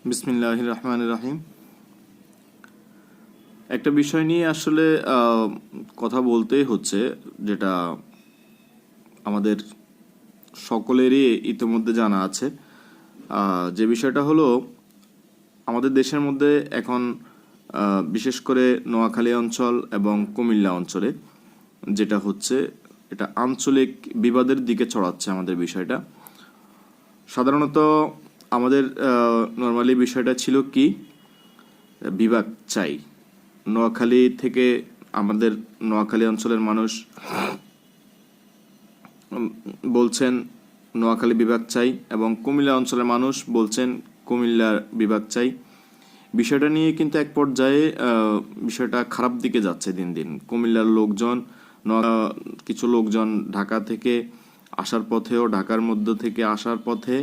বিসমিল্লাহির রহমানির রহিম। একটা বিষয় নিয়ে আসলে কথা বলতেই হচ্ছে, যেটা আমাদের সকলেরই ইতিমধ্যে জানা আছে। যে বিষয়টা হলো, আমাদের দেশের মধ্যে এখন বিশেষ করে নোয়াখালী অঞ্চল এবং কুমিল্লা অঞ্চলে যেটা হচ্ছে, এটা আঞ্চলিক বিবাদের দিকে ছড়াচ্ছে আমাদের বিষয়টা। সাধারণত আমাদের নর্মালি বিষয়টা ছিল কি, বিভাগ চাই। নোয়াখালী থেকে আমাদের নোয়াখালী অঞ্চলের মানুষ বলছেন নোয়াখালী বিভাগ চাই, এবং কুমিল্লা অঞ্চলের মানুষ বলছেন কুমিল্লার বিভাগ চাই। বিষয়টা নিয়ে কিন্তু এক পর্যায়ে বিষয়টা খারাপ দিকে যাচ্ছে দিন দিন। কুমিল্লার লোকজন, কিছু লোকজন ঢাকা থেকে আসার পথেও, ঢাকার মধ্য থেকে আসার পথে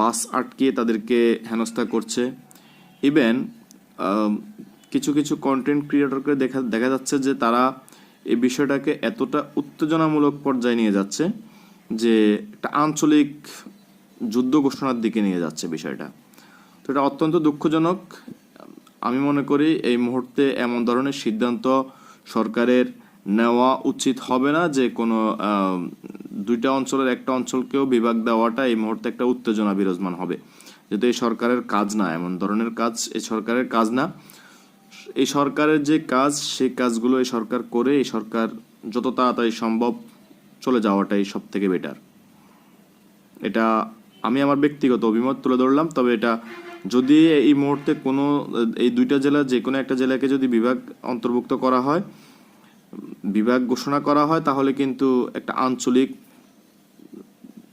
বাস আটকিয়ে তাদেরকে হেনস্থা করছে। ইভেন কিছু কিছু কন্টেন্ট ক্রিয়েটরকে দেখা যাচ্ছে যে তারা এই বিষয়টাকে এতটা উত্তেজনামূলক পর্যায়ে নিয়ে যাচ্ছে যে একটা আঞ্চলিক যুদ্ধ ঘোষণার দিকে নিয়ে যাচ্ছে বিষয়টা। তো এটা অত্যন্ত দুঃখজনক। আমি মনে করি এই মুহূর্তে এমন ধরনের সিদ্ধান্ত সরকারের নেওয়া উচিত হবে না, যে কোনো দুইটা অঞ্চলের একটা অঞ্চলকেও বিভাগ দেওয়াটা এই মুহূর্তে একটা উত্তেজনা বিরাজমান হবে। যেহেতু এই সরকারের কাজ না, এমন ধরনের কাজ এই সরকারের কাজ না। এই সরকারের যে কাজ, সেই কাজগুলো এই সরকার করে, এই সরকার যত তাড়াতাড়ি সম্ভব চলে যাওয়াটাই সব থেকে বেটার। এটা আমি আমার ব্যক্তিগত অভিমত তুলে ধরলাম। তবে এটা যদি এই মুহূর্তে কোনো এই দুইটা জেলা, যে কোনো একটা জেলাকে যদি বিভাগ অন্তর্ভুক্ত করা হয়, বিভাগ ঘোষণা করা হয়, তাহলে কিন্তু একটা আঞ্চলিক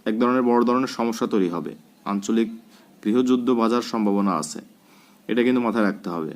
এক ধরনের বড় ধরনের সমস্যা তৈরি হবে। আঞ্চলিক গৃহযুদ্ধ বাজার সম্ভাবনা আছে, এটা কিন্তু মাথায় রাখতে হবে।